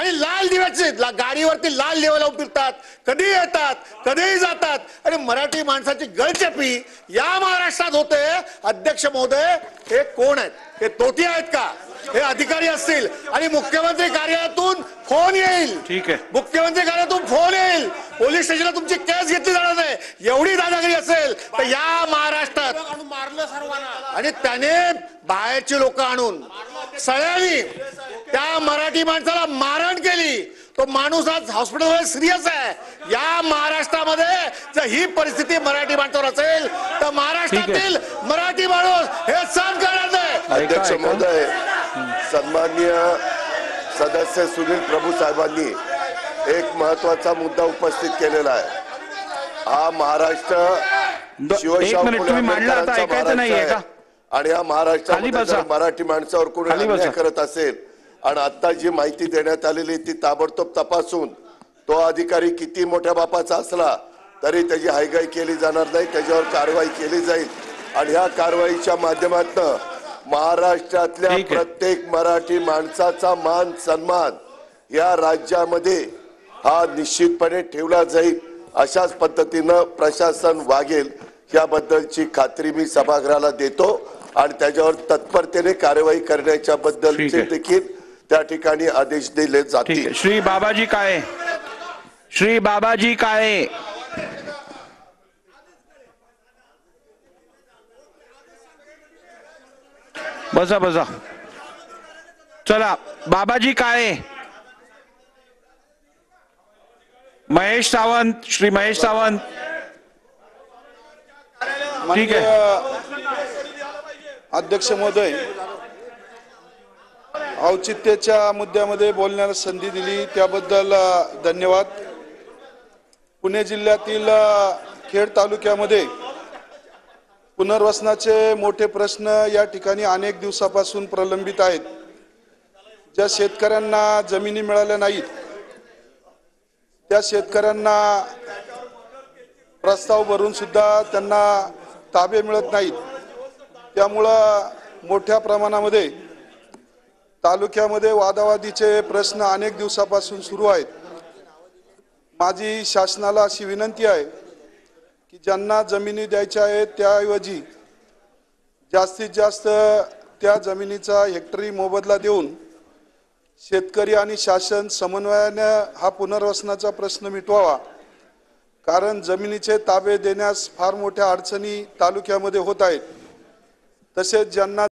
आणि लाल दिव्याचे गाडीवरती लाल दिवे लावून फिरतात, कधी येतात कधीही जातात आणि मराठी माणसाची गळचेपी या महाराष्ट्रात होते। अध्यक्ष महोदय, हे कोण आहेत? हे तोटी आहेत का? हे अधिकारी असतील आणि मुख्यमंत्री कार्यालयातून फोन येईल। ठीक आहे, मुख्यमंत्री कार्यालयातून फोन येईल, पोलीस स्टेशनला तुमची केस घेतली जाणार नाही। एवढी दादागिरी असेल तर या महाराष्ट्रात मारलं सर्वांना आणि त्याने बाहेरची लोक आणून सगळ्यांनी त्या मराठी माणसाला मारहाण केली। तो माणूस आज हॉस्पिटलमध्ये सिरियस आहे। या महाराष्ट्रामध्ये जर ही परिस्थिती मराठी माणसावर असेल तर महाराष्ट्रातील मराठी माणूस हे सहन करणार नाही। अध्यक्ष महोदय, सन्माननीय सदस्य सुनील प्रभू साहेबांनी एक महत्वाचा मुद्दा उपस्थित केलेला आहे। हा महाराष्ट्र शिवशाहू फुले आंबेडकरांचा महाराष्ट्र आहे आणि या महाराष्ट्रामध्ये मराठी माणसावर कोणी अन्याय करत असेल आणि आता जी माहिती देण्यात आलेली ती ताबडतोब तपासून तो अधिकारी किती मोठ्या बापाचा असला तरी त्याची हायगाई केली जाणार नाही, त्याच्यावर कारवाई केली जाईल आणि ह्या कारवाईच्या माध्यमातून महाराष्ट्रातल्या प्रत्येक मराठी माणसाचा मान सन्मान या राज्यामध्ये हा निश्चितपणे ठेवला जाईल। अशाच पद्धतीनं प्रशासन वागेल याबद्दलची खात्री मी सभागृहाला देतो आणि त्याच्यावर तत्परतेने कारवाई करण्याच्या बद्दलचे देखील त्या ठिकाणी आदेश दिले जातील। श्री बाबाजी काळे, श्री बाबाजी काळे, बसा बसा, चला बाबाजी काळे, महेश सावंत, श्री महेश सावंत, ठीक आहे। अध्यक्ष महोदय, औचित्याच्या मुद्द्यामध्ये बोलण्याला संधी दिली त्याबद्दल धन्यवाद। पुणे जिल्ह्यातील खेड तालुक्यामध्ये पुनर्वसनाचे मोठे प्रश्न या ठिकाणी अनेक दिवसापासून प्रलंबित आहेत। ज्या शेतकऱ्यांना जमिनी मिळाल्या नाहीत त्या शेतकऱ्यांना प्रस्ताव भरून सुद्धा त्यांना ताबे मिळत नाहीत। त्यामुळं मोठ्या प्रमाणामध्ये तालुक्यामध्ये वादावादीचे प्रश्न अनेक दिवसापासून सुरू आहेत। माझी शासनाला अशी विनंती आहे की ज्यांना जमिनी द्यायच्या आहेत त्याऐवजी जास्तीत जास्त त्या जमिनीचा हेक्टरी मोबदला देऊन शेतकरी आणि शासन समन्वयाने हा पुनर्वसनाचा प्रश्न मिटवावा। कारण जमिनीचे ताबे देण्यास फार मोठ्या अडचणी तालुक्यामध्ये होत आहेत। तसेच ज्यांना